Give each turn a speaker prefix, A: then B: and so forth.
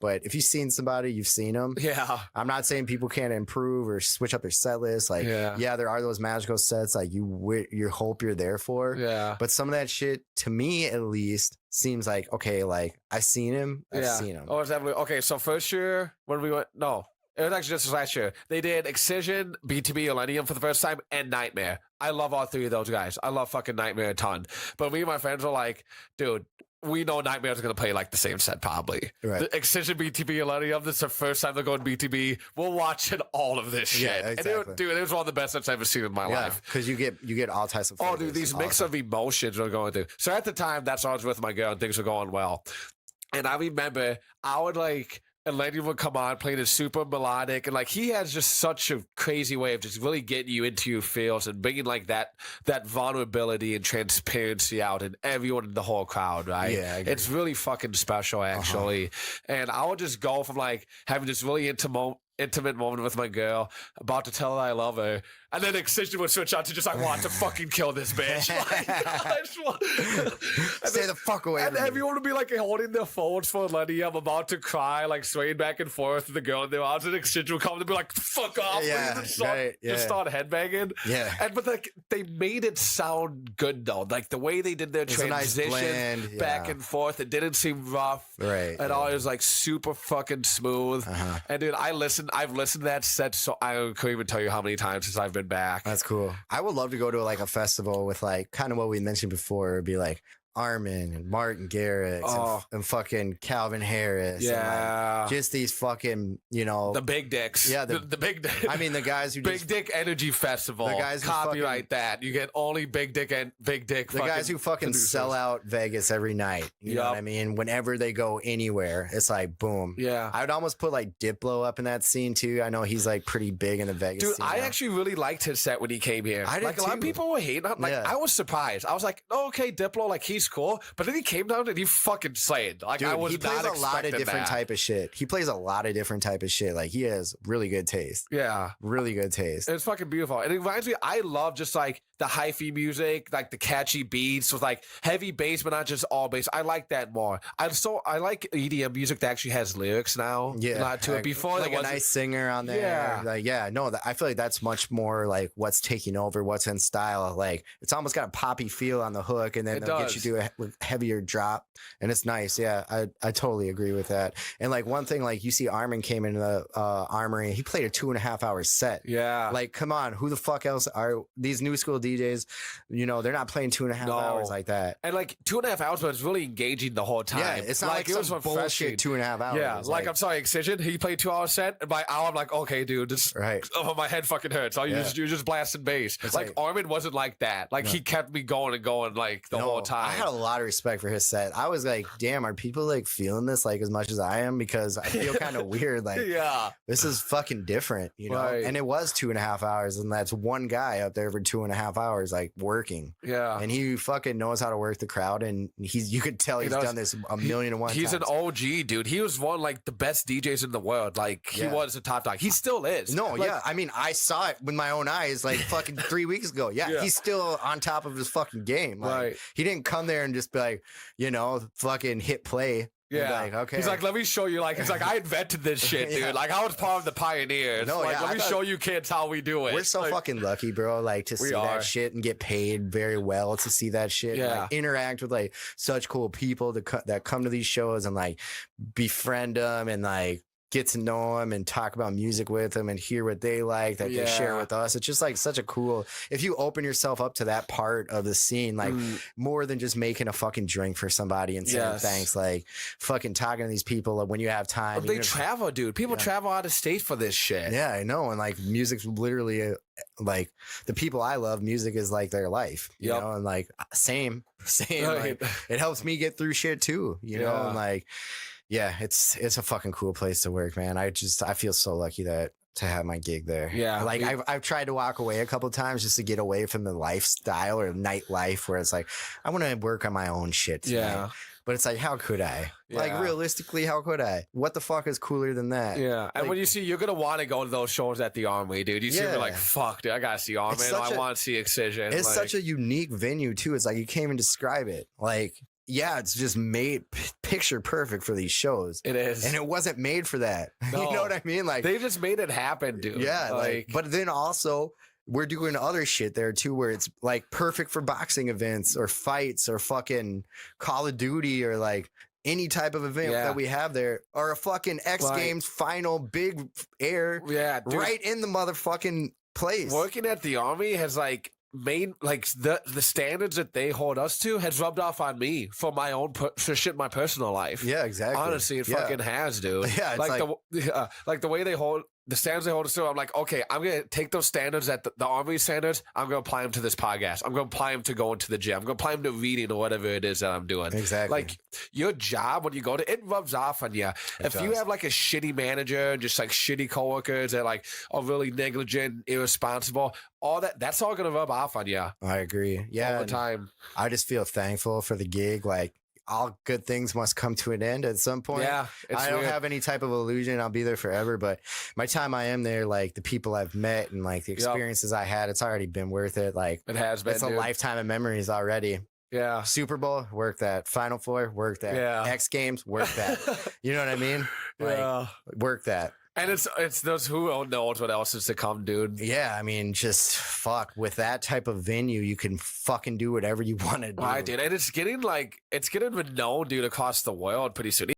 A: but if you've seen somebody, you've seen them.
B: Yeah.
A: I'm not saying people can't improve or switch up their set list. Like, yeah, there are those magical sets like you hope you're there for.
B: Yeah.
A: But some of that shit, to me at least, seems like, okay, like I've seen him. I've seen him.
B: Oh, it's definitely okay. So first year when we went, no, it was actually just last year. They did Excision, BTB, Illenium for the first time, and Nightmare. I love all three of those guys. I love fucking Nightmare a ton. But me and my friends were like, dude, we know Nightmare's going to play like the same set probably. Right. The Excision, BTB, Illenium, this is the first time they're going BTB. We're watching all of this shit.
A: Yeah, exactly.
B: And it was one of the best sets I've ever seen in my life.
A: Because you get all types of flavors.
B: Oh, dude, these mix of emotions we're going through. So at the time, that's when I was with my girl and things were going well. And I remember I would like... And Illenium would come on playing it super melodic, and like he has just such a crazy way of just really getting you into your feels and bringing like that vulnerability and transparency out in everyone in the whole crowd, right?
A: Yeah, I agree.
B: It's really fucking special, actually. And I would just go from like having this really intimate moment with my girl, about to tell her I love her, and then Excision would switch out to just I want to fucking kill this bitch.
A: Stay the fuck away.
B: And everyone would be like holding their phones for Lenny. I'm about to cry, like swaying back and forth with the girl in their arms, and Excision would come and be like, "Fuck off!" Just start headbanging.
A: Yeah,
B: but like they made it sound good though, like the way they did their transition back and forth. It didn't seem rough,
A: right?
B: At all. It was like super fucking smooth. And dude, I've listened to that set, so I couldn't even tell you how many times since I've been back.
A: That's cool. I would love to go to like a festival with like kind of what we mentioned before. It'd be like Armin and Martin Garrix and fucking Calvin Harris.
B: Yeah.
A: And like just these fucking, you know.
B: The big dicks.
A: Yeah.
B: The big dicks.
A: I mean, the guys who
B: Big Dick Energy Festival.
A: The guys who
B: copyright that. You get only big dick and big dick.
A: The guys who fucking sell out Vegas every night. You know what I mean? Whenever they go anywhere, it's like boom.
B: Yeah.
A: I would almost put like Diplo up in that scene too. I know he's like pretty big in the Vegas
B: scene. Dude, I actually really liked his set when he came here.
A: I did
B: like a lot of people were hating on. Like I was surprised. I was like, oh, okay, Diplo, like he's cool. But then he came down and he fucking slayed. Like, dude, I was not expecting that. He plays a lot of different type of shit. He plays a lot of different type of shit. Like, he has really good taste. Yeah.
A: Really good taste.
B: It's fucking beautiful. And it reminds me, I love just like the hyphy music, like the catchy beats with like heavy bass, but not just all bass. I like that more. I like EDM music that actually has lyrics now.
A: Yeah.
B: To it. Before
A: like a nice singer on there.
B: Yeah.
A: Like, no, I feel like that's much more like what's taking over, what's in style. Like, it's almost got a poppy feel on the hook, and then they'll get you to a heavier drop. And it's nice. Yeah, I totally agree with that. And like one thing, like you see Armin came into the Armory, he played a 2.5 hour set.
B: Yeah.
A: Like, come on, who the fuck else are these new school DJs? You know, they're not playing 2.5 hours like that.
B: And like 2.5 hours, but it's really engaging the whole time.
A: Yeah, it's not like it was bullshit 2.5 hours.
B: Yeah, like I'm sorry, Excision, he played 2 hour set, and by hour I'm like, okay, dude, this my head fucking hurts. You're just blasting bass. It's like Armin wasn't like that. Like he kept me going and going like the whole time.
A: I had a lot of respect for his set. I was like, damn, are people like feeling this like as much as I am? Because I feel kind of weird. Like, this is fucking different, you know? Right. And it was 2.5 hours, and that's one guy up there for 2.5 hours, like working.
B: Yeah.
A: And he fucking knows how to work the crowd, and you could tell he's done this a million and one times.
B: He's an OG, dude. He was one like the best DJs in the world. Like he was a top dog. He still is.
A: No, I mean, I saw it with my own eyes like fucking 3 weeks ago. Yeah, he's still on top of his fucking game. Like, he didn't come there and just be like, you know, fucking hit play.
B: Yeah.
A: Like, okay.
B: He's like, let me show you. Like, he's like, I invented this shit, dude. Like, I was part of the pioneers.
A: No,
B: like, let me show you kids how we do it.
A: We're so fucking lucky, bro. Like, to see that shit and get paid very well to see that shit.
B: Yeah.
A: Like, interact with like such cool people that come to these shows and like befriend them and like get to know them and talk about music with them and hear what they like that they share with us. It's just like such a cool, if you open yourself up to that part of the scene, like more than just making a fucking drink for somebody and saying thanks, like fucking talking to these people when you have time.
B: They travel, dude. People travel out of state for this shit.
A: Yeah, I know. And like music's literally like the people I love, music is like their life, you know, and like same. Like, it helps me get through shit too, you know, and like, yeah, it's a fucking cool place to work, man. I feel so lucky to have my gig there.
B: Yeah.
A: Like I've tried to walk away a couple of times just to get away from the lifestyle or nightlife where it's like, I want to work on my own shit tonight. Yeah. But it's like, how could I? Yeah. Like, realistically, how could I? What the fuck is cooler than that?
B: Yeah.
A: Like,
B: and when you're going to want to go to those shows at the Armory, dude. You see me like, fuck, dude, I got to see Armory. I want to see Excision.
A: It's such a unique venue, too. It's like, you can't even describe it. Like, yeah, it's just made picture perfect for these shows.
B: It is.
A: And it wasn't made for that.
B: No.
A: You know what I mean? Like
B: they just made it happen, dude.
A: yeah, like but then also we're doing other shit there too, where it's like perfect for boxing events or fights or fucking Call of Duty or like any type of event that we have there, or a fucking X Games final big air,
B: dude,
A: right in the motherfucking place.
B: Working at the Army has like made like the standards that they hold us to has rubbed off on me for my own for shit in my personal life.
A: Yeah, exactly.
B: Honestly, it fucking has, dude.
A: Yeah, it's
B: like the way they hold the standards they hold us to. I'm like, okay, I'm gonna take those standards at the Army standards. I'm gonna apply them to this podcast. I'm gonna apply them to going to the gym. I'm gonna apply them to reading or whatever it is that I'm doing.
A: Exactly.
B: Like your job when you go to it rubs off on you. If you have like a shitty manager and just like shitty coworkers that like are really negligent, irresponsible, all that's all gonna rub off on you.
A: I agree. Yeah,
B: all the time.
A: I just feel thankful for the gig. Like all good things must come to an end at some point.
B: Yeah,
A: I don't have any type of illusion I'll be there forever, but my time I am there, like the people I've met and like the experiences I had, it's already been worth it. Like
B: it has been.
A: It's a lifetime of memories already.
B: Yeah.
A: Super Bowl, work that. Final Four, work that. Yeah. X Games, work that. You know what I mean? Like, work that.
B: And it's those who knows what else is to come, dude.
A: Yeah, I mean, just fuck with that type of venue, you can fucking do whatever you want to do.
B: Right, dude, and it's getting known, dude, across the world pretty soon.